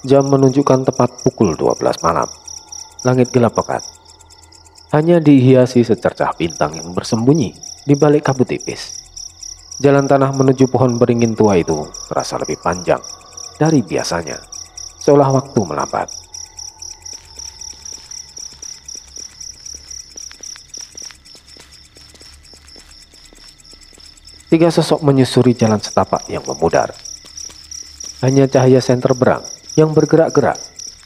Jam menunjukkan tepat pukul 12 malam. Langit gelap pekat. Hanya dihiasi secercah bintang yang bersembunyi di balik kabut tipis. Jalan tanah menuju pohon beringin tua itu terasa lebih panjang dari biasanya, seolah waktu melambat. Tiga sosok menyusuri jalan setapak yang memudar. Hanya cahaya senter berang yang bergerak-gerak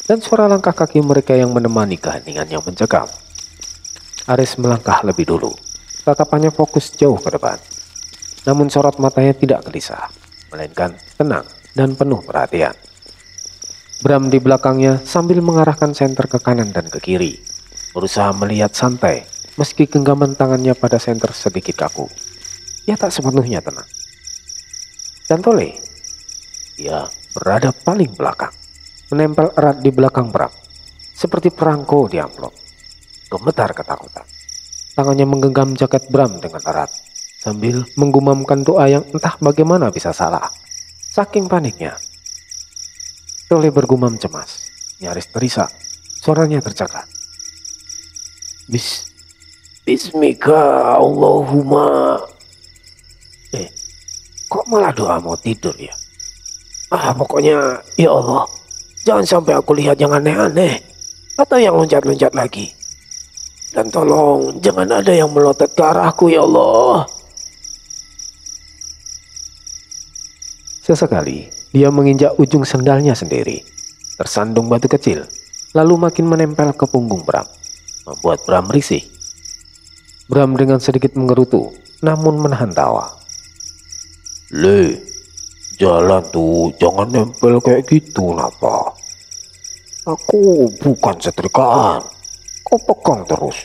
dan suara langkah kaki mereka yang menemani keheningan yang mencekam. Aris melangkah lebih dulu, tatapannya fokus jauh ke depan. Namun sorot matanya tidak gelisah, melainkan tenang dan penuh perhatian. Bram di belakangnya sambil mengarahkan senter ke kanan dan ke kiri, berusaha melihat santai meski genggaman tangannya pada senter sedikit kaku. Ia tak sepenuhnya tenang. Dan Tole, ia berada paling belakang, menempel erat di belakang Bram, seperti perangko di amplop. Gemetar ketakutan. Tangannya menggenggam jaket Bram dengan erat, sambil menggumamkan doa yang entah bagaimana bisa salah. Saking paniknya, Tole bergumam cemas, nyaris terisak, suaranya tercekat. Bismika Allahumma. Kok malah doa mau tidur ya? Pokoknya ya Allah, jangan sampai aku lihat yang aneh-aneh atau yang loncat-loncat lagi. Dan tolong jangan ada yang melotot ke arahku ya Allah. Sesekali dia menginjak ujung sendalnya sendiri, tersandung batu kecil, lalu makin menempel ke punggung Bram, membuat Bram risih. Bram dengan sedikit mengerutu, namun menahan tawa. Jalan tuh jangan nempel kayak gitu, napa? Aku bukan setrikaan, kau pegang terus.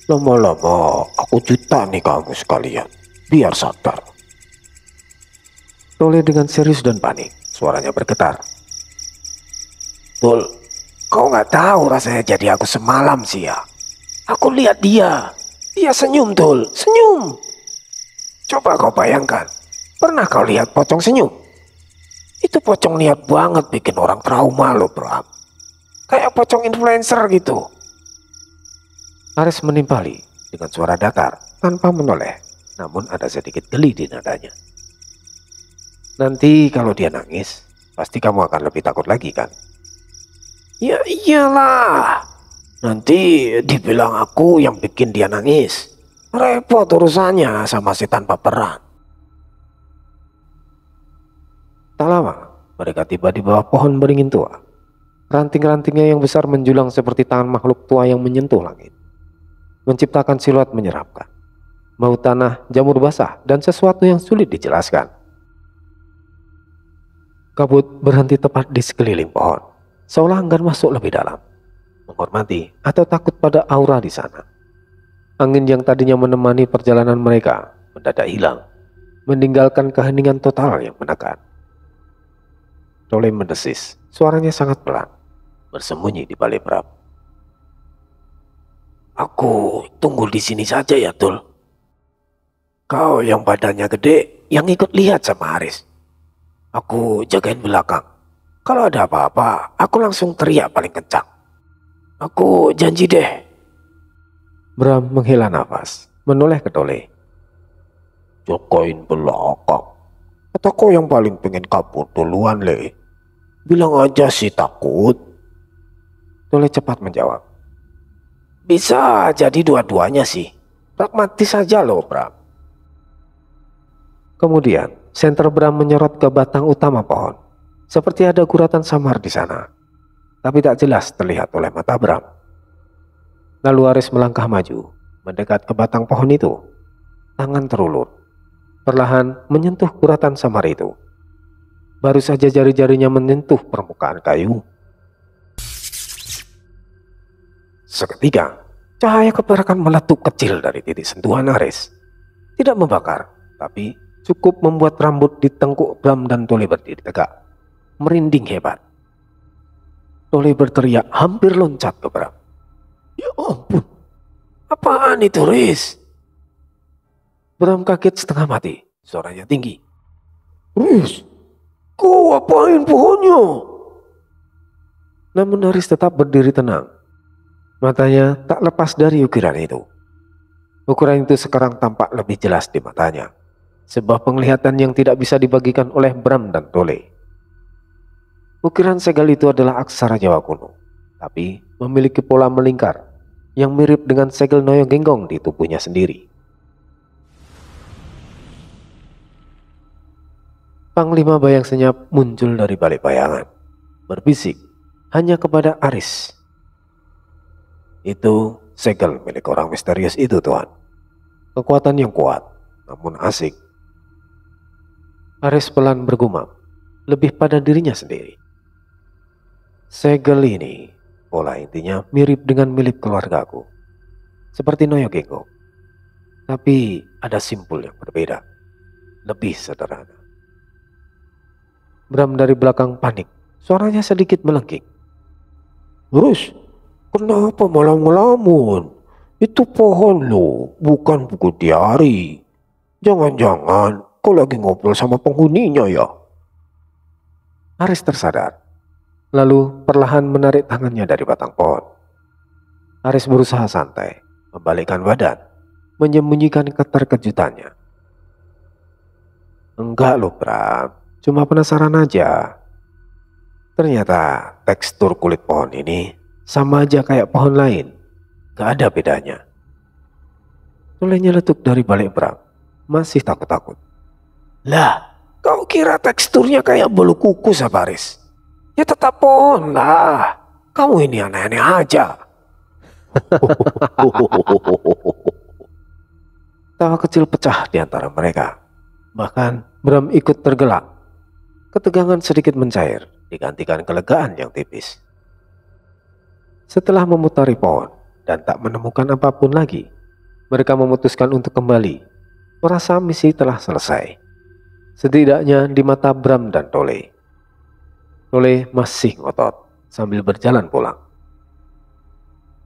Lama-lama aku juta nih kamu sekalian, biar sadar. Tole dengan serius dan panik, suaranya bergetar. Tul, kau nggak tahu rasanya jadi aku semalam sih ya. Aku lihat dia senyum Tul, senyum. Coba kau bayangkan, pernah kau lihat pocong senyum? Itu pocong niat banget bikin orang trauma loh Bram. Kayak pocong influencer gitu. Aris menimpali dengan suara datar tanpa menoleh, namun ada sedikit geli di nadanya. Nanti kalau dia nangis, pasti kamu akan lebih takut lagi kan? Ya iyalah, nanti dibilang aku yang bikin dia nangis. Repot urusannya sama setan baperan. Tak lama, mereka tiba di bawah pohon beringin tua. Ranting-rantingnya yang besar menjulang seperti tangan makhluk tua yang menyentuh langit, menciptakan siluet menyeramkan. Bau tanah, jamur basah, dan sesuatu yang sulit dijelaskan. Kabut berhenti tepat di sekeliling pohon, seolah enggan masuk lebih dalam, menghormati atau takut pada aura di sana. Angin yang tadinya menemani perjalanan mereka mendadak hilang, meninggalkan keheningan total yang menekan. Tole mendesis, suaranya sangat pelan, bersembunyi di balik Bram. Aku tunggu di sini saja ya Tul. Kau yang badannya gede, yang ikut lihat sama Aris. Aku jagain belakang. Kalau ada apa-apa, aku langsung teriak paling kencang. Aku janji deh. Bram menghela nafas, menoleh ke Tole. Jagain belakang. Atau kau yang paling pengen kabur duluan, Le? Bilang aja sih takut. Tole cepat menjawab. Bisa jadi dua-duanya sih. Pragmatis saja loh, Bram. Kemudian, senter Bram menyorot ke batang utama pohon. Seperti ada guratan samar di sana. Tapi tak jelas terlihat oleh mata Bram. Lalu Aris melangkah maju, mendekat ke batang pohon itu. Tangan terulur, perlahan menyentuh guratan samar itu. Baru saja jari-jarinya menyentuh permukaan kayu, seketika cahaya keperakan meletup kecil dari titik sentuhan Aris. Tidak membakar, tapi cukup membuat rambut di tengkuk Bram dan Tole berdiri tegak, merinding hebat. Tole berteriak hampir loncat ke Bram. Ya ampun, apaan itu Riz? Bram kaget setengah mati, suaranya tinggi. Riz, kau apain pohonnya? Namun Aris tetap berdiri tenang. Matanya tak lepas dari ukiran itu. Ukuran itu sekarang tampak lebih jelas di matanya. Sebuah penglihatan yang tidak bisa dibagikan oleh Bram dan Tole. Ukiran segel itu adalah aksara Jawa kuno, tapi memiliki pola melingkar yang mirip dengan segel Noyo Genggong di tubuhnya sendiri. Panglima Bayang Senyap muncul dari balik bayangan, berbisik hanya kepada Aris. "Itu segel milik orang misterius itu, Tuan. Kekuatan yang kuat, namun asik." Aris pelan bergumam, lebih pada dirinya sendiri. "Segel ini, pola intinya mirip dengan milik keluargaku, seperti Noyo Genggong. Tapi ada simpul yang berbeda, lebih sederhana." Bram dari belakang panik, suaranya sedikit melengking. "Rus, kenapa malah ngelamun? Itu pohon lo, bukan buku diari. Jangan-jangan kau lagi ngobrol sama penghuninya ya?" Aris tersadar, lalu perlahan menarik tangannya dari batang pohon. Aris berusaha santai, membalikkan badan, menyembunyikan keterkejutannya. "Enggak loh Bram, cuma penasaran aja. Ternyata tekstur kulit pohon ini sama aja kayak pohon lain, gak ada bedanya." Tolenya letuk dari balik Bram, masih takut-takut. "Lah, kau kira teksturnya kayak bulu kukus apa Aris? Ya tetap pohon lah. Kamu ini aneh-aneh aja." Tawa kecil pecah di antara mereka. Bahkan Bram ikut tergelak. Ketegangan sedikit mencair, digantikan kelegaan yang tipis. Setelah memutari pohon dan tak menemukan apapun lagi, mereka memutuskan untuk kembali, merasa misi telah selesai. Setidaknya di mata Bram dan Tole. Tole masih ngotot sambil berjalan pulang.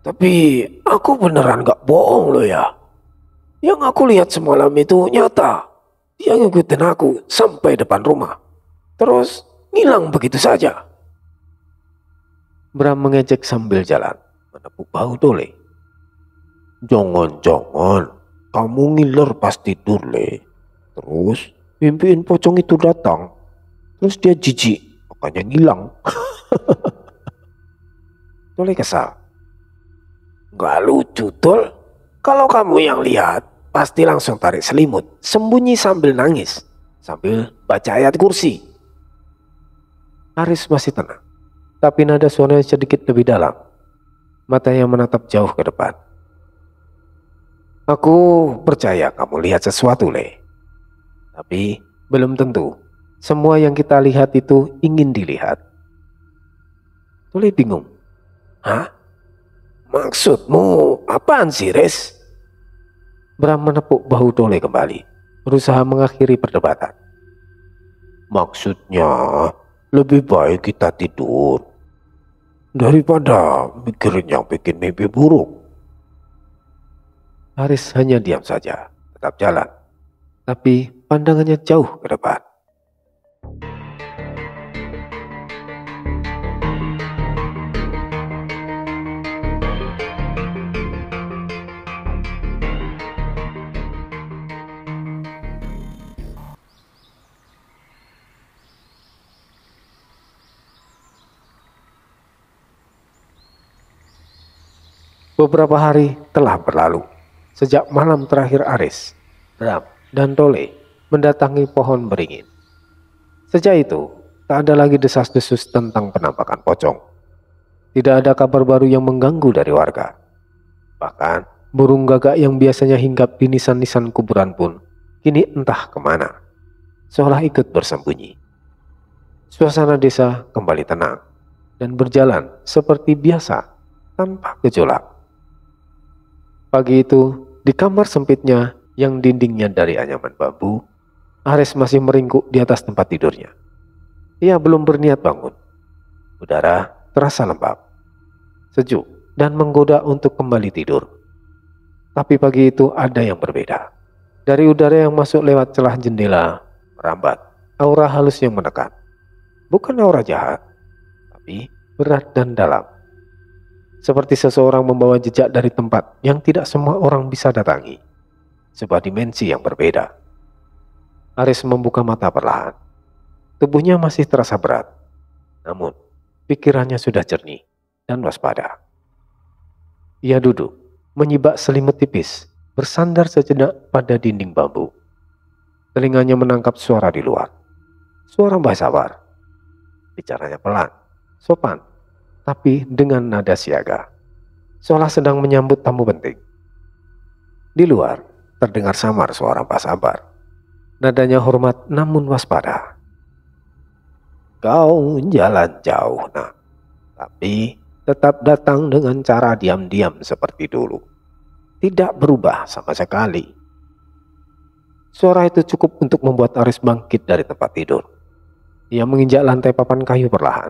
"Tapi aku beneran gak bohong loh ya. Yang aku lihat semalam itu nyata. Dia ngikutin aku sampai depan rumah, terus ngilang begitu saja." Bram mengejek sambil jalan, menepuk bahu Tole. "Jangan-jangan kamu ngiler pas tidur, Le. Terus mimpiin pocong itu datang. Terus dia jijik, makanya ngilang." Tole kesal. "Gak lucu, Tol. Kalau kamu yang lihat, pasti langsung tarik selimut, sembunyi sambil nangis, sambil baca ayat kursi." Aris masih tenang, tapi nada suaranya sedikit lebih dalam. Matanya menatap jauh ke depan. "Aku percaya kamu lihat sesuatu, Le. Tapi belum tentu semua yang kita lihat itu ingin dilihat." Tole bingung. "Hah? Maksudmu apaan sih, Res?" Bram menepuk bahu Tole kembali, berusaha mengakhiri perdebatan. "Maksudnya lebih baik kita tidur daripada mikirin yang bikin mimpi buruk." Haris hanya diam saja, tetap jalan, tapi pandangannya jauh ke depan. Beberapa hari telah berlalu sejak malam terakhir Aris, Bram, dan Tole mendatangi pohon beringin. Sejak itu, tak ada lagi desas-desus tentang penampakan pocong. Tidak ada kabar baru yang mengganggu dari warga. Bahkan, burung gagak yang biasanya hinggap di nisan-nisan kuburan pun kini entah kemana, seolah ikut bersembunyi. Suasana desa kembali tenang dan berjalan seperti biasa tanpa gejolak. Pagi itu, di kamar sempitnya yang dindingnya dari anyaman bambu, Aris masih meringkuk di atas tempat tidurnya. Ia belum berniat bangun. Udara terasa lembab, sejuk, dan menggoda untuk kembali tidur. Tapi pagi itu ada yang berbeda. Dari udara yang masuk lewat celah jendela, merambat aura halus yang menekan. Bukan aura jahat, tapi berat dan dalam. Seperti seseorang membawa jejak dari tempat yang tidak semua orang bisa datangi. Sebuah dimensi yang berbeda. Aris membuka mata perlahan. Tubuhnya masih terasa berat. Namun, pikirannya sudah jernih dan waspada. Ia duduk, menyibak selimut tipis, bersandar sejenak pada dinding bambu. Telinganya menangkap suara di luar. Suara Mbah Sabar. Bicaranya pelan, sopan, tapi dengan nada siaga. Seolah sedang menyambut tamu penting. Di luar, terdengar samar suara Mbah Sabar. Nadanya hormat namun waspada. Kau jalan jauh, nak. Tapi tetap datang dengan cara diam-diam seperti dulu. Tidak berubah sama sekali. Suara itu cukup untuk membuat Aris bangkit dari tempat tidur. Ia menginjak lantai papan kayu perlahan.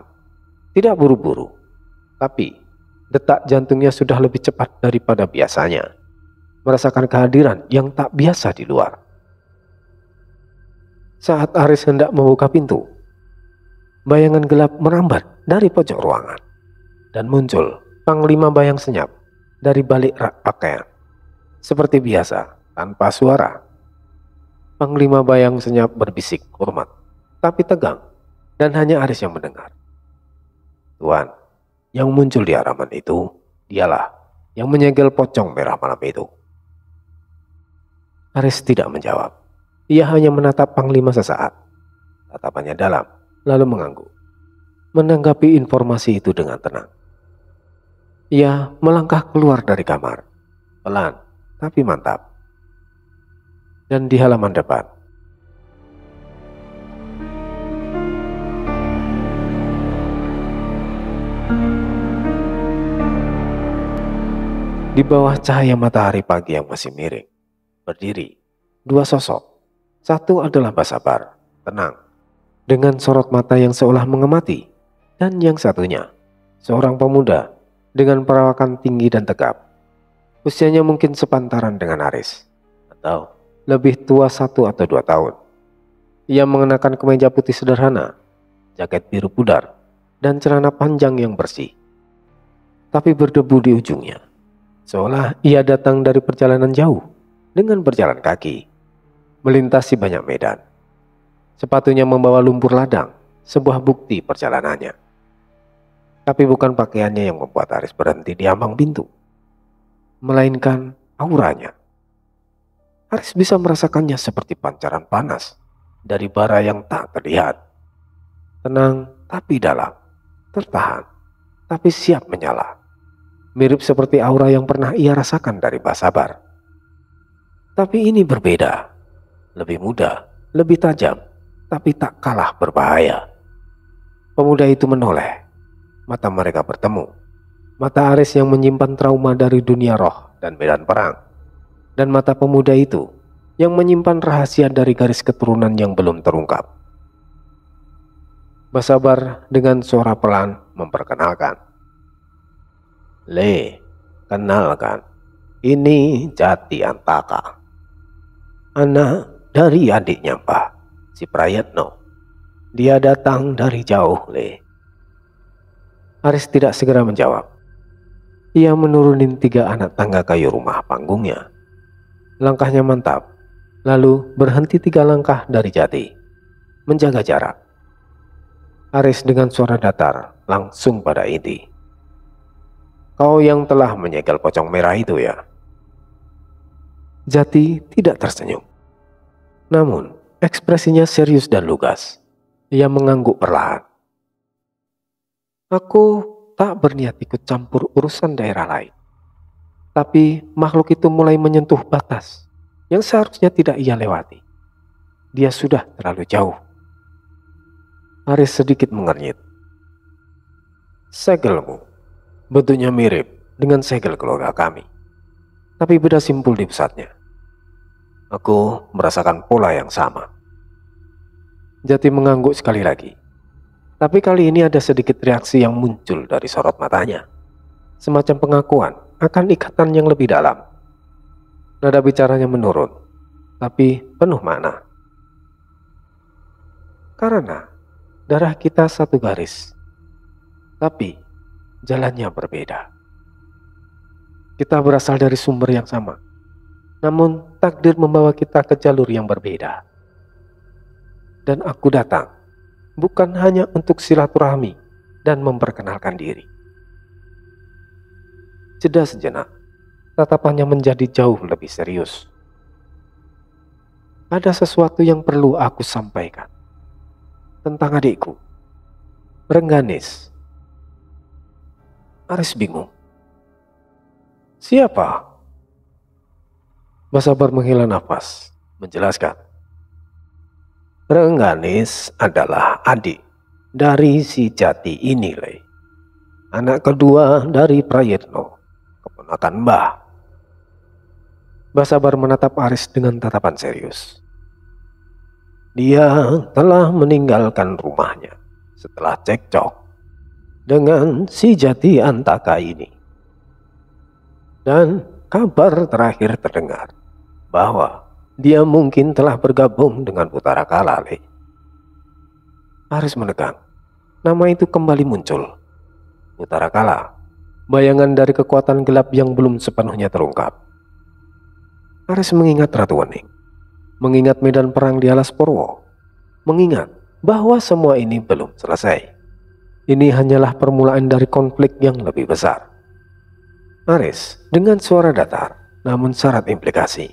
Tidak buru-buru. Tapi detak jantungnya sudah lebih cepat daripada biasanya. Merasakan kehadiran yang tak biasa di luar. Saat Aris hendak membuka pintu, bayangan gelap merambat dari pojok ruangan. Dan muncul Panglima Bayang Senyap dari balik rak pakaian. Seperti biasa, tanpa suara. Panglima Bayang Senyap berbisik hormat, tapi tegang. Dan hanya Aris yang mendengar. Tuan, yang muncul di halaman itu, dialah yang menyegel pocong merah malam itu. Aris tidak menjawab. Ia hanya menatap Panglima sesaat. Tatapannya dalam, lalu mengangguk. Menanggapi informasi itu dengan tenang. Ia melangkah keluar dari kamar. Pelan, tapi mantap. Dan di halaman depan, di bawah cahaya matahari pagi yang masih miring, berdiri dua sosok. Satu adalah Mbah Sabar, tenang, dengan sorot mata yang seolah mengemati. Dan yang satunya, seorang pemuda dengan perawakan tinggi dan tegap. Usianya mungkin sepantaran dengan Aris, atau lebih tua 1 atau 2 tahun. Ia mengenakan kemeja putih sederhana, jaket biru pudar, dan celana panjang yang bersih. Tapi berdebu di ujungnya. Seolah ia datang dari perjalanan jauh dengan berjalan kaki, melintasi banyak medan. Sepatunya membawa lumpur ladang, sebuah bukti perjalanannya. Tapi bukan pakaiannya yang membuat Aris berhenti di ambang pintu, melainkan auranya. Aris bisa merasakannya seperti pancaran panas dari bara yang tak terlihat. Tenang tapi dalam, tertahan tapi siap menyala. Mirip seperti aura yang pernah ia rasakan dari Mbah Sabar. Tapi ini berbeda. Lebih muda, lebih tajam, tapi tak kalah berbahaya. Pemuda itu menoleh. Mata mereka bertemu. Mata Aris yang menyimpan trauma dari dunia roh dan medan perang. Dan mata pemuda itu yang menyimpan rahasia dari garis keturunan yang belum terungkap. Mbah Sabar dengan suara pelan memperkenalkan. Le, kenalkan, ini Jati Antaka, anak dari adiknya Mbah, si Prayetno. Dia datang dari jauh, Le. Aris tidak segera menjawab. Ia menurunin 3 anak tangga kayu rumah panggungnya. Langkahnya mantap, lalu berhenti 3 langkah dari Jati, menjaga jarak. Aris dengan suara datar langsung pada inti. Kau yang telah menyegel pocong merah itu ya? Jati tidak tersenyum. Namun, ekspresinya serius dan lugas. Ia mengangguk perlahan. Aku tak berniat ikut campur urusan daerah lain. Tapi makhluk itu mulai menyentuh batas yang seharusnya tidak ia lewati. Dia sudah terlalu jauh. Aris sedikit mengernyit. Segelmu bentuknya mirip dengan segel keluarga kami, tapi beda simpul di pusatnya. Aku merasakan pola yang sama. Jati mengangguk sekali lagi. Tapi kali ini ada sedikit reaksi yang muncul dari sorot matanya. Semacam pengakuan akan ikatan yang lebih dalam. Nada bicaranya menurun, tapi penuh makna. Karena darah kita satu garis. Tapi jalannya berbeda. Kita berasal dari sumber yang sama, namun takdir membawa kita ke jalur yang berbeda. Dan aku datang bukan hanya untuk silaturahmi dan memperkenalkan diri. Jeda sejenak, tatapannya menjadi jauh lebih serius. Ada sesuatu yang perlu aku sampaikan tentang adikku, Rengganis. Aris bingung. Siapa? Basabar menghela nafas, menjelaskan. Rengganis adalah adik dari si Jati ini, Le. Anak kedua dari Prayitno, keponakan Mbah. Basabar menatap Aris dengan tatapan serius. Dia telah meninggalkan rumahnya setelah cekcok dengan si Jati Antaka ini. Dan kabar terakhir terdengar bahwa dia mungkin telah bergabung dengan Putara Kala, Le. Aris menegang. Nama itu kembali muncul. Putara Kala, bayangan dari kekuatan gelap yang belum sepenuhnya terungkap. Aris mengingat Ratu Wening, mengingat medan perang di Alas Purwo, mengingat bahwa semua ini belum selesai. Ini hanyalah permulaan dari konflik yang lebih besar. Aris dengan suara datar namun syarat implikasi.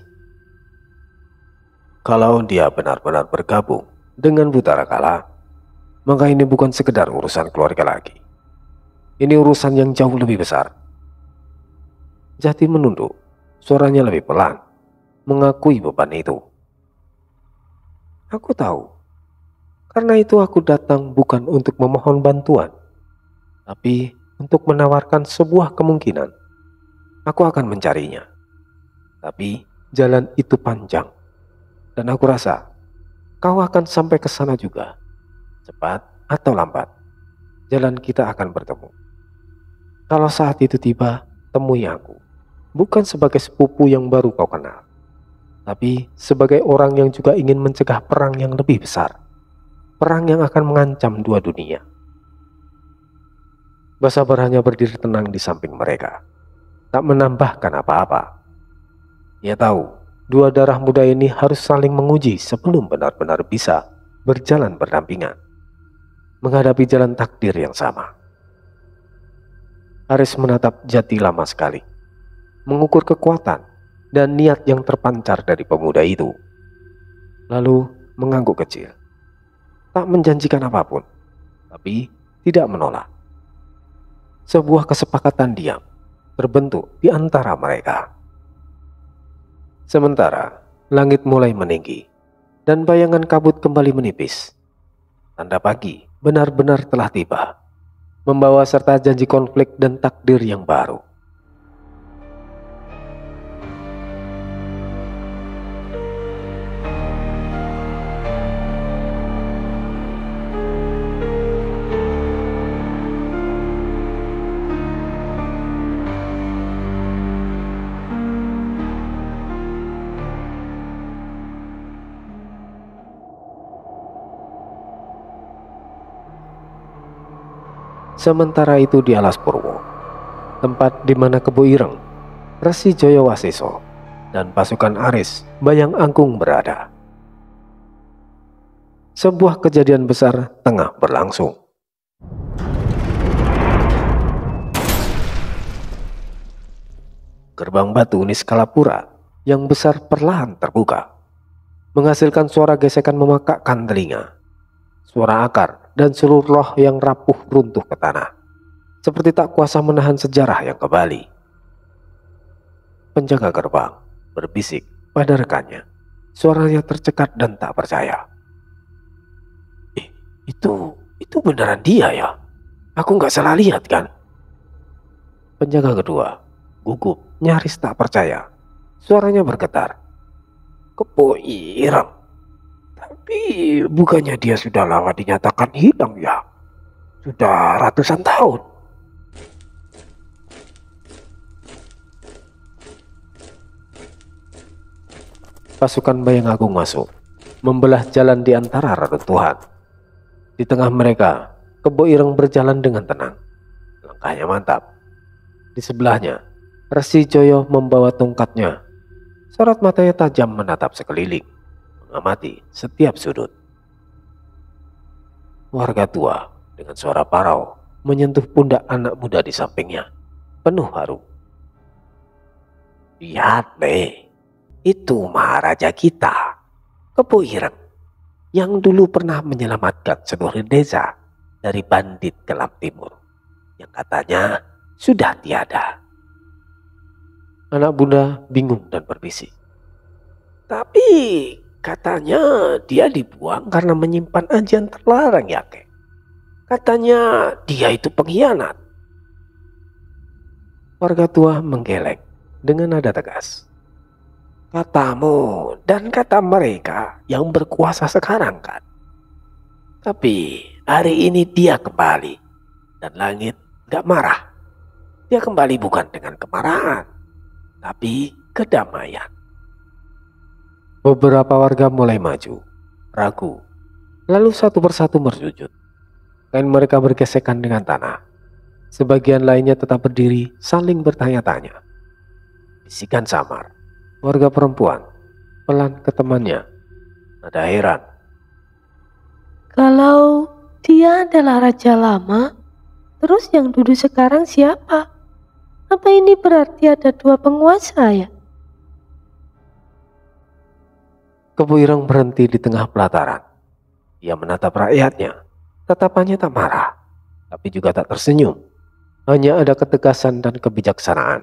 Kalau dia benar-benar bergabung dengan Putara Kala, maka ini bukan sekedar urusan keluarga lagi. Ini urusan yang jauh lebih besar. Jati menunduk, suaranya lebih pelan, mengakui beban itu. Aku tahu. Karena itu aku datang bukan untuk memohon bantuan, tapi untuk menawarkan sebuah kemungkinan. Aku akan mencarinya. Tapi jalan itu panjang. Dan aku rasa kau akan sampai ke sana juga. Cepat atau lambat, jalan kita akan bertemu. Kalau saat itu tiba, temui aku. Bukan sebagai sepupu yang baru kau kenal, tapi sebagai orang yang juga ingin mencegah perang yang lebih besar. Perang yang akan mengancam dua dunia. Basabar hanya berdiri tenang di samping mereka, tak menambahkan apa-apa. Ia tahu, dua darah muda ini harus saling menguji sebelum benar-benar bisa berjalan berdampingan, menghadapi jalan takdir yang sama. Aris menatap Jati lama sekali, mengukur kekuatan dan niat yang terpancar dari pemuda itu. Lalu mengangguk kecil, tak menjanjikan apapun, tapi tidak menolak. Sebuah kesepakatan diam terbentuk di antara mereka. Sementara langit mulai meninggi dan bayangan kabut kembali menipis. Tanda pagi benar-benar telah tiba, membawa serta janji konflik dan takdir yang baru. Sementara itu di Alas Purwo, tempat di mana Kebo Ireng, Resi Jayawasiso, dan pasukan Aris Bayang Anggung berada. Sebuah kejadian besar tengah berlangsung. Gerbang batu Niskalapura yang besar perlahan terbuka, menghasilkan suara gesekan memakakkan telinga, suara akar dan seluruh roh yang rapuh runtuh ke tanah, seperti tak kuasa menahan sejarah yang kembali. Penjaga gerbang berbisik pada rekannya, suaranya tercekat dan tak percaya. Itu beneran dia ya? Aku nggak salah lihat kan? Penjaga kedua gugup, nyaris tak percaya. Suaranya bergetar. Kebo Ireng. Tapi bukannya dia sudah lama dinyatakan hilang ya? Sudah ratusan tahun. Pasukan Bayang Agung masuk, membelah jalan di antara reruntuhan. Di tengah mereka, Kebo Ireng berjalan dengan tenang, langkahnya mantap. Di sebelahnya, Resi Joyo membawa tongkatnya. Sorot matanya tajam menatap sekeliling, mengamati setiap sudut. Warga tua dengan suara parau menyentuh pundak anak muda di sampingnya, penuh haru. Lihat, Le, itu Maharaja kita, Kebo Ireng, yang dulu pernah menyelamatkan seluruh desa dari bandit Kelam Timur, yang katanya sudah tiada. Anak Bunda bingung dan berbisik. Tapi katanya dia dibuang karena menyimpan ajian terlarang, ya, Kek. Katanya dia itu pengkhianat. Warga tua menggeleng dengan nada tegas. Katamu dan kata mereka yang berkuasa sekarang, kan? Tapi hari ini dia kembali, dan langit gak marah. Dia kembali bukan dengan kemarahan, tapi kedamaian. Beberapa warga mulai maju, ragu, lalu satu persatu bersujud. Kain mereka bergesekan dengan tanah. Sebagian lainnya tetap berdiri saling bertanya-tanya. Bisikan samar, warga perempuan pelan ke temannya. Nada heran. Kalau dia adalah raja lama, terus yang duduk sekarang siapa? Apa ini berarti ada dua penguasa, ya? Kebo Ireng berhenti di tengah pelataran. Ia menatap rakyatnya. Tatapannya tak marah, tapi juga tak tersenyum. Hanya ada ketegasan dan kebijaksanaan.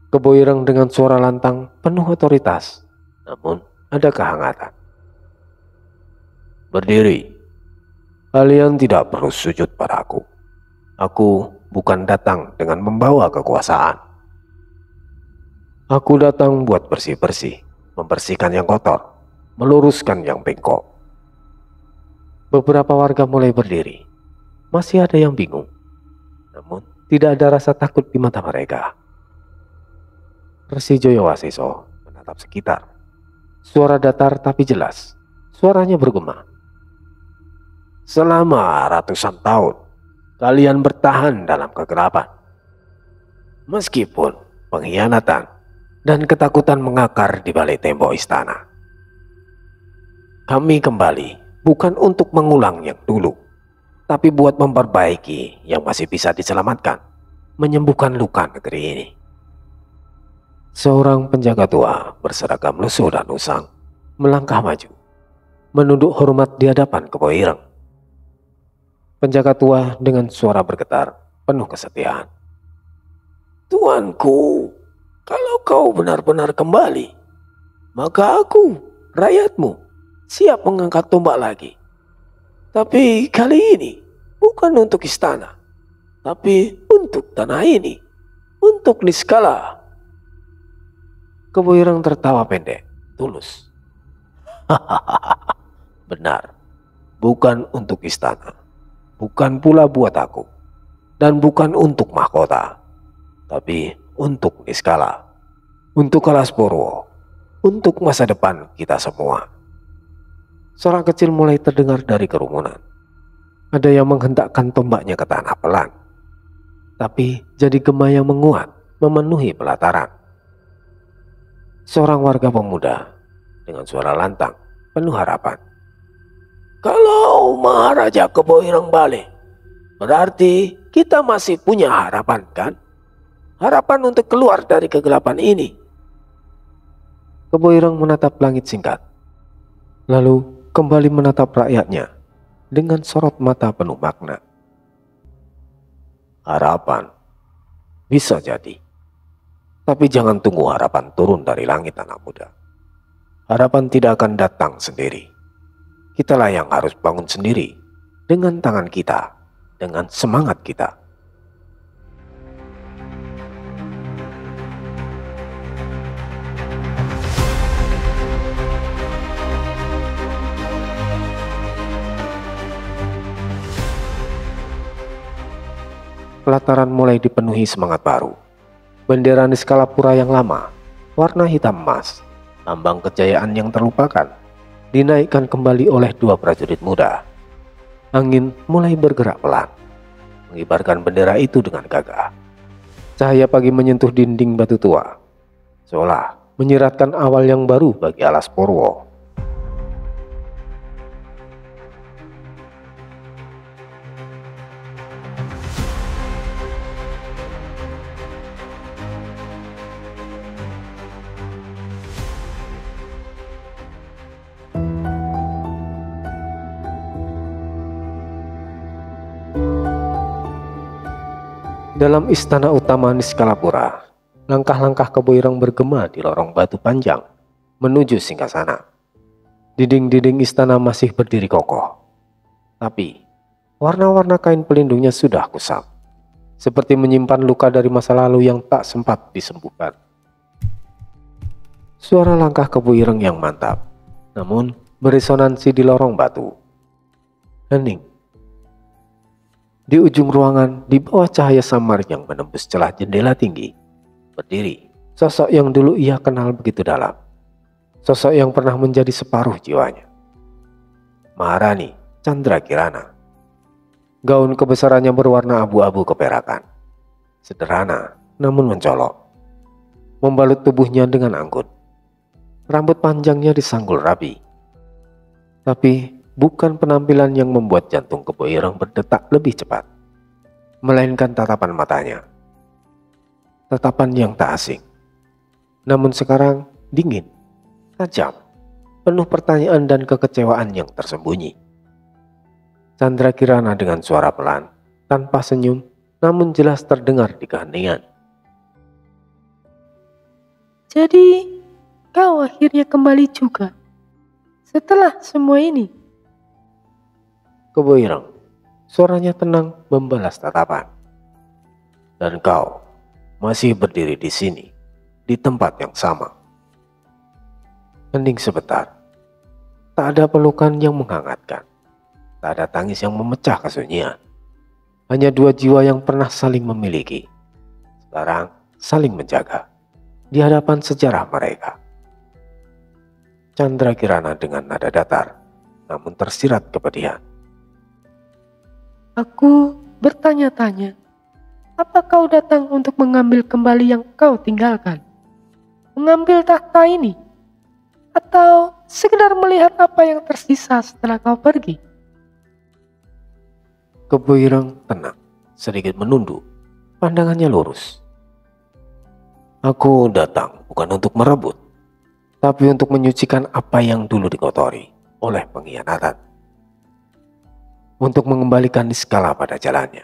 Kebo Ireng dengan suara lantang penuh otoritas, namun ada kehangatan. Berdiri. Kalian tidak perlu sujud padaku. Aku bukan datang dengan membawa kekuasaan. Aku datang buat bersih-bersih, membersihkan yang kotor, meluruskan yang bengkok. Beberapa warga mulai berdiri. Masih ada yang bingung, namun tidak ada rasa takut di mata mereka. Resi Joyo Wasiso menatap sekitar. Suara datar tapi jelas. Suaranya bergema. Selama ratusan tahun, kalian bertahan dalam kegelapan. Meskipun pengkhianatan dan ketakutan mengakar di balik tembok istana. Kami kembali bukan untuk mengulang yang dulu, tapi buat memperbaiki yang masih bisa diselamatkan, menyembuhkan luka negeri ini. Seorang penjaga tua berseragam lusuh dan usang melangkah maju, menunduk hormat di hadapan Kebo Ireng. Penjaga tua dengan suara bergetar, penuh kesetiaan. Tuanku, kalau kau benar-benar kembali, maka aku, rakyatmu, siap mengangkat tombak lagi. Tapi kali ini bukan untuk istana, tapi untuk tanah ini, untuk Niskala. Kebo Ireng tertawa pendek, tulus. Benar, bukan untuk istana, bukan pula buat aku, dan bukan untuk mahkota, tapi untuk Niskala, untuk Kalaspurwo, untuk masa depan kita semua. Suara kecil mulai terdengar dari kerumunan. Ada yang menghentakkan tombaknya ke tanah pelan, tapi jadi gema yang menguat memenuhi pelataran. Seorang warga pemuda dengan suara lantang penuh harapan. Kalau Maharaja Kebo Ireng balik, berarti kita masih punya harapan, kan? Harapan untuk keluar dari kegelapan ini. Kebo Ireng menatap langit singkat, lalu kembali menatap rakyatnya dengan sorot mata penuh makna. Harapan bisa jadi, tapi jangan tunggu harapan turun dari langit, anak muda. Harapan tidak akan datang sendiri. Kitalah yang harus bangun sendiri dengan tangan kita, dengan semangat kita. Pelataran mulai dipenuhi semangat baru. Bendera Niskalapura yang lama, warna hitam emas, lambang kejayaan yang terlupakan, dinaikkan kembali oleh dua prajurit muda. Angin mulai bergerak pelan, mengibarkan bendera itu dengan gagah. Cahaya pagi menyentuh dinding batu tua, seolah menyiratkan awal yang baru bagi Alas Purwo. Dalam istana utama Niskalapura, langkah-langkah Kebo Ireng bergema di lorong batu panjang menuju singgasana. Dinding-dinding istana masih berdiri kokoh, tapi warna-warna kain pelindungnya sudah kusam, seperti menyimpan luka dari masa lalu yang tak sempat disembuhkan. Suara langkah Kebo Ireng yang mantap, namun beresonansi di lorong batu. Hening. Di ujung ruangan, di bawah cahaya samar yang menembus celah jendela tinggi, berdiri sosok yang dulu ia kenal begitu dalam. Sosok yang pernah menjadi separuh jiwanya. Maharani Chandrakirana. Gaun kebesarannya berwarna abu-abu keperakan. Sederhana namun mencolok. Membalut tubuhnya dengan anggun. Rambut panjangnya disanggul rapi. Tapi bukan penampilan yang membuat jantung Kebo Ireng berdetak lebih cepat, melainkan tatapan matanya. Tatapan yang tak asing, namun sekarang dingin, tajam, penuh pertanyaan dan kekecewaan yang tersembunyi. Chandrakirana dengan suara pelan, tanpa senyum, namun jelas terdengar di keheningan. Jadi, kau akhirnya kembali juga setelah semua ini? Kebo Ireng, suaranya tenang membalas tatapan. Dan kau masih berdiri di sini, di tempat yang sama. Hening sebentar. Tak ada pelukan yang menghangatkan. Tak ada tangis yang memecah kesunyian. Hanya dua jiwa yang pernah saling memiliki, sekarang saling menjaga di hadapan sejarah mereka. Chandrakirana dengan nada datar, namun tersirat kepedihan. Aku bertanya-tanya, apa kau datang untuk mengambil kembali yang kau tinggalkan? Mengambil tahta ini? Atau sekedar melihat apa yang tersisa setelah kau pergi? Kebo Ireng tenang, sedikit menunduk, pandangannya lurus. Aku datang bukan untuk merebut, tapi untuk menyucikan apa yang dulu dikotori oleh pengkhianatan. Untuk mengembalikan Niskala pada jalannya.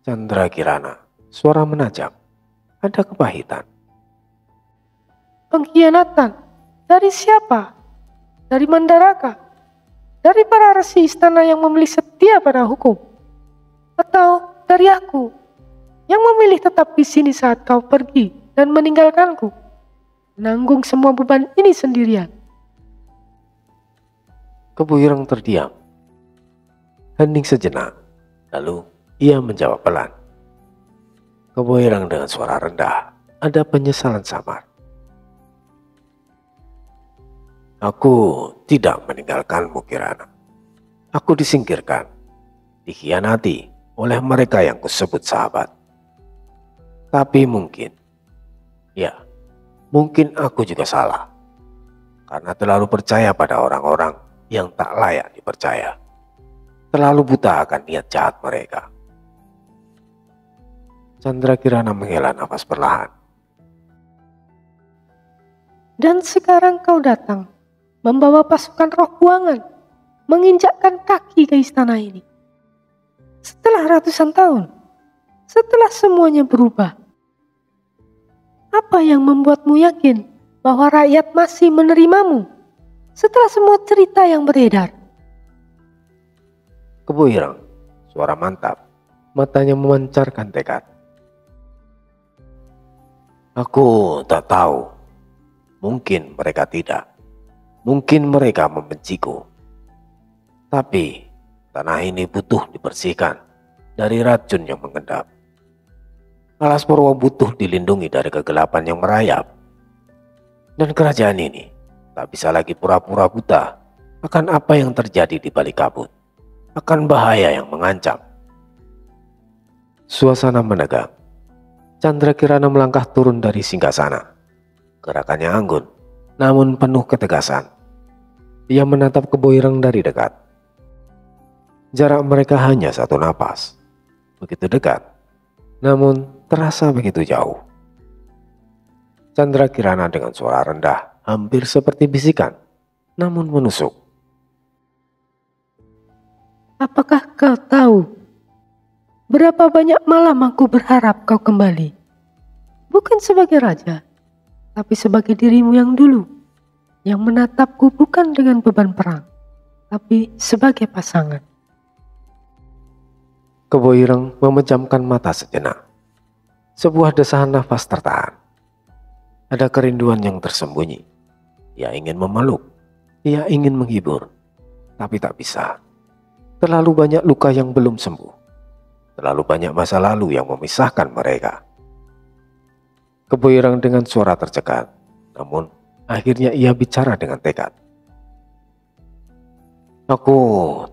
Chandrakirana, suara menajam, ada kepahitan. Pengkhianatan? Dari siapa? Dari Mandaraka? Dari para resi istana yang memilih setia pada hukum? Atau dari aku yang memilih tetap di sini saat kau pergi dan meninggalkanku, menanggung semua beban ini sendirian? Kebo Ireng terdiam. Hening sejenak, lalu ia menjawab pelan. Kebo Ireng dengan suara rendah, ada penyesalan samar. Aku tidak meninggalkanmu, Kirana. Aku disingkirkan, dikhianati oleh mereka yang kusebut sahabat. Tapi mungkin aku juga salah. Karena terlalu percaya pada orang-orang yang tak layak dipercaya. Terlalu buta akan niat jahat mereka. Chandrakirana menghela nafas perlahan. Dan sekarang kau datang, membawa pasukan roh buangan, menginjakkan kaki ke istana ini. Setelah ratusan tahun, setelah semuanya berubah. Apa yang membuatmu yakin bahwa rakyat masih menerimamu? Setelah semua cerita yang beredar. Kebo Ireng, suara mantap, matanya memancarkan tekad. Aku tak tahu. Mungkin mereka tidak. Mungkin mereka membenciku. Tapi tanah ini butuh dibersihkan dari racun yang mengendap. Alas Purwo butuh dilindungi dari kegelapan yang merayap. Dan kerajaan ini tak bisa lagi pura-pura buta akan apa yang terjadi di balik kabut, akan bahaya yang mengancam. Suasana menegang. Candrakirana melangkah turun dari singgasana. Gerakannya anggun, namun penuh ketegasan. Ia menatap Kebo Ireng dari dekat. Jarak mereka hanya 1 napas. Begitu dekat, namun terasa begitu jauh. Candrakirana dengan suara rendah, hampir seperti bisikan, namun menusuk. Apakah kau tahu berapa banyak malam aku berharap kau kembali? Bukan sebagai raja, tapi sebagai dirimu yang dulu, yang menatapku bukan dengan beban perang, tapi sebagai pasangan. Kebo Ireng memejamkan mata sejenak. Sebuah desahan nafas tertahan. Ada kerinduan yang tersembunyi. Ia ingin memeluk, ia ingin menghibur, tapi tak bisa. Terlalu banyak luka yang belum sembuh. Terlalu banyak masa lalu yang memisahkan mereka. Kebo Ireng dengan suara tercekat, namun akhirnya ia bicara dengan tekad. Aku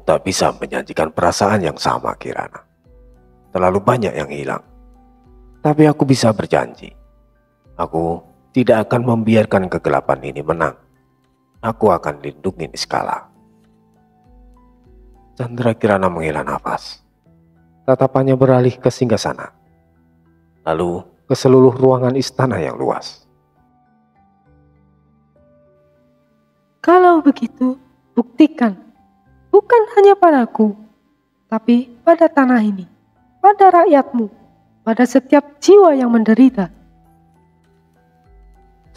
tak bisa menjanjikan perasaan yang sama, Kirana. Terlalu banyak yang hilang. Tapi aku bisa berjanji. Aku tidak akan membiarkan kegelapan ini menang. Aku akan lindungi Niskala. Candrakirana menghela nafas. Tatapannya beralih ke singgasana. Lalu ke seluruh ruangan istana yang luas. Kalau begitu, buktikan. Bukan hanya padaku, tapi pada tanah ini, pada rakyatmu, pada setiap jiwa yang menderita.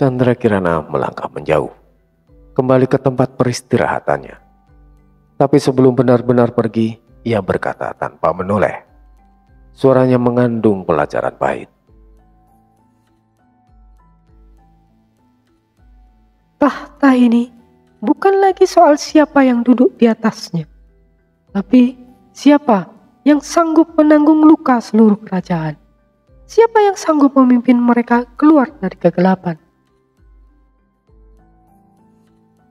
Candrakirana melangkah menjauh, kembali ke tempat peristirahatannya. Tapi sebelum benar-benar pergi, ia berkata tanpa menoleh. Suaranya mengandung pelajaran pahit. Tahta ini bukan lagi soal siapa yang duduk di atasnya, tapi siapa yang sanggup menanggung luka seluruh kerajaan. Siapa yang sanggup memimpin mereka keluar dari kegelapan.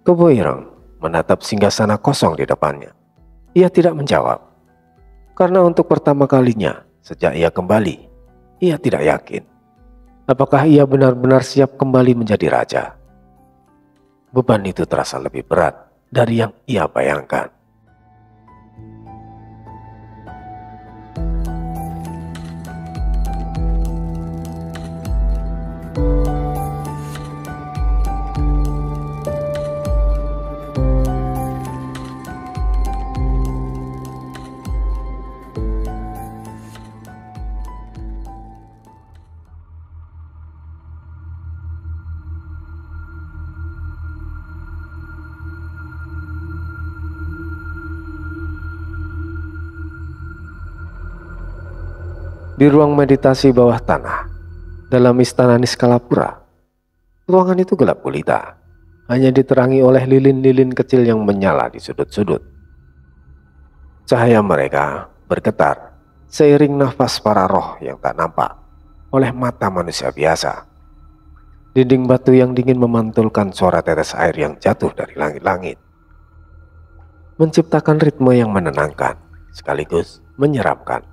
Kebo Ireng menatap singgasana kosong di depannya. Ia tidak menjawab. Karena untuk pertama kalinya sejak ia kembali, ia tidak yakin apakah ia benar-benar siap kembali menjadi raja. Beban itu terasa lebih berat dari yang ia bayangkan. Di ruang meditasi bawah tanah, dalam istana Niskalapura, ruangan itu gelap gulita, hanya diterangi oleh lilin-lilin kecil yang menyala di sudut-sudut. Cahaya mereka bergetar seiring nafas para roh yang tak nampak oleh mata manusia biasa. Dinding batu yang dingin memantulkan suara tetes air yang jatuh dari langit-langit, menciptakan ritme yang menenangkan sekaligus menyeramkan.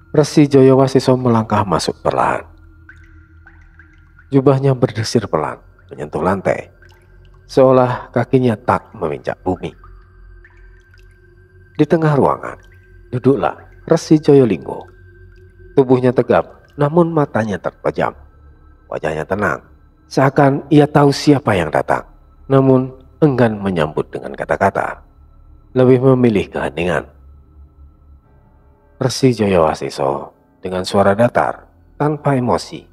Resi Jayawasiso melangkah masuk perlahan. Jubahnya berdesir pelan menyentuh lantai, seolah kakinya tak menginjak bumi. Di tengah ruangan, duduklah Resi Joyolinggo. Tubuhnya tegap, namun matanya terpejam. Wajahnya tenang, seakan ia tahu siapa yang datang, namun enggan menyambut dengan kata-kata. Lebih memilih keheningan. Resi Jayawasiso dengan suara datar, tanpa emosi,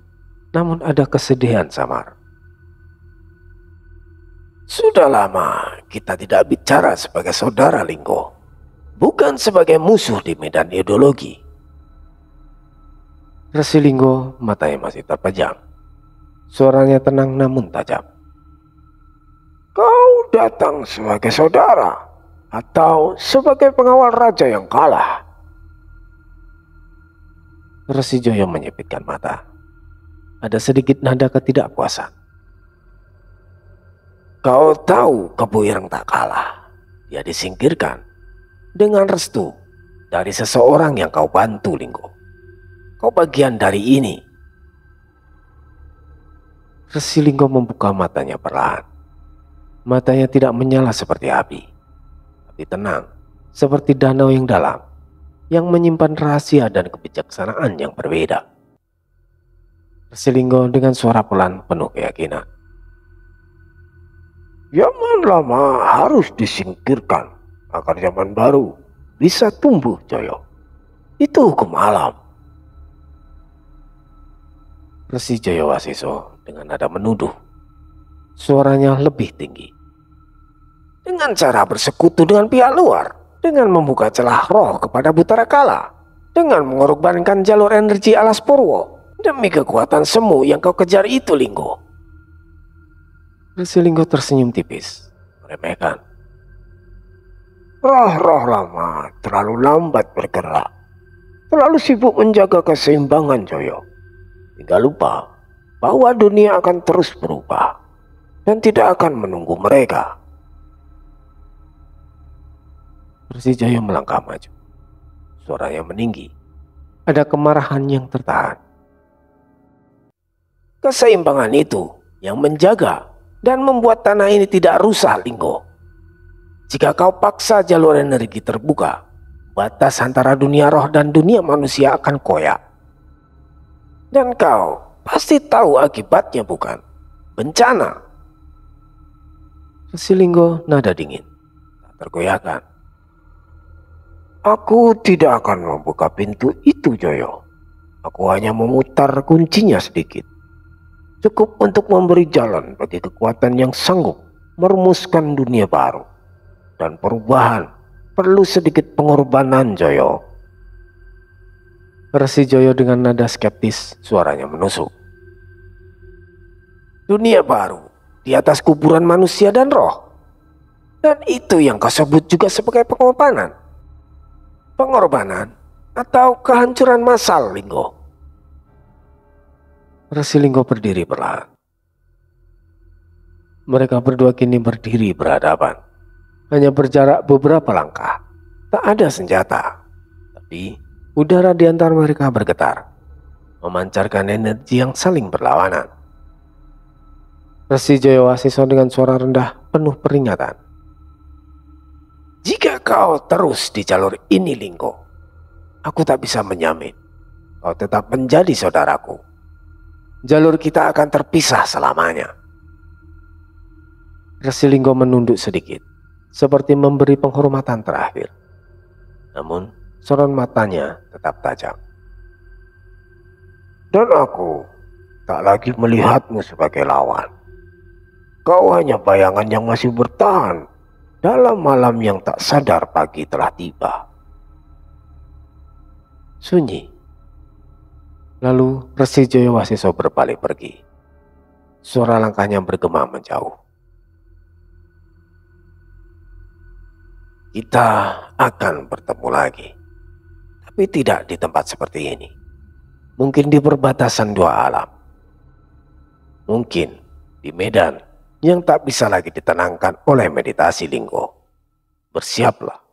namun ada kesedihan samar. Sudah lama kita tidak bicara sebagai saudara, Linggo. Bukan sebagai musuh di medan ideologi. Resi Linggo matanya masih terpejam. Suaranya tenang namun tajam. Kau datang sebagai saudara atau sebagai pengawal raja yang kalah? Resi Joyo menyipitkan mata. Ada sedikit nada ketidakpuasan. Kau tahu Kebo Ireng tak kalah. dia disingkirkan dengan restu dari seseorang yang kau bantu, Linggo. Kau bagian dari ini. Resi Linggo membuka matanya perlahan. Matanya tidak menyala seperti api, tapi tenang seperti danau yang dalam, yang menyimpan rahasia dan kebijaksanaan yang berbeda. Resi Linggo dengan suara pelan penuh keyakinan. Zaman lama harus disingkirkan agar zaman baru bisa tumbuh, Joyo. Itu hukum alam. Resi Jayawasiso dengan nada menuduh. Suaranya lebih tinggi. Dengan cara bersekutu dengan pihak luar, dengan membuka celah roh kepada Butara Kala, dengan mengorbankan jalur energi alas Purwo demi kekuatan semu yang kau kejar itu, Linggo. Resi Linggo tersenyum tipis, meremehkan. Roh-roh lama terlalu lambat bergerak, terlalu sibuk menjaga keseimbangan, Joyo, hingga lupa bahwa dunia akan terus berubah dan tidak akan menunggu mereka. Resi Jayo melangkah maju. Suaranya meninggi. Ada kemarahan yang tertahan. Keseimbangan itu yang menjaga dan membuat tanah ini tidak rusak, Linggo. Jika kau paksa jalur energi terbuka, batas antara dunia roh dan dunia manusia akan koyak. Dan kau pasti tahu akibatnya, bukan? Bencana. Resi Linggo nada dingin, tak tergoyahkan. Aku tidak akan membuka pintu itu, Joyo. Aku hanya memutar kuncinya sedikit. Cukup untuk memberi jalan bagi kekuatan yang sanggup merumuskan dunia baru. Dan perubahan perlu sedikit pengorbanan, Joyo. Resi Joyo dengan nada skeptis, suaranya menusuk. Dunia baru di atas kuburan manusia dan roh. Dan itu yang kau sebut juga sebagai pengorbanan. Pengorbanan atau kehancuran massal, Linggo. Resi Linggo berdiri perlahan. Mereka berdua kini berdiri berhadapan. Hanya berjarak beberapa langkah. Tak ada senjata. Tapi udara di antara mereka bergetar, memancarkan energi yang saling berlawanan. Resi Jayawasiso dengan suara rendah penuh peringatan. Jika kau terus di jalur ini, Linggo, aku tak bisa menjamin kau tetap menjadi saudaraku. Jalur kita akan terpisah selamanya. Resi Linggo menunduk sedikit, seperti memberi penghormatan terakhir. Namun, sorot matanya tetap tajam. Dan aku tak lagi melihatmu sebagai lawan. Kau hanya bayangan yang masih bertahan dalam malam yang tak sadar pagi telah tiba. Sunyi. Lalu Resi Jayawasiso berbalik pergi. Suara langkahnya bergema menjauh. Kita akan bertemu lagi. Tapi tidak di tempat seperti ini. Mungkin di perbatasan dua alam. Mungkin di medan yang tak bisa lagi ditenangkan oleh meditasi, Linggo. Bersiaplah.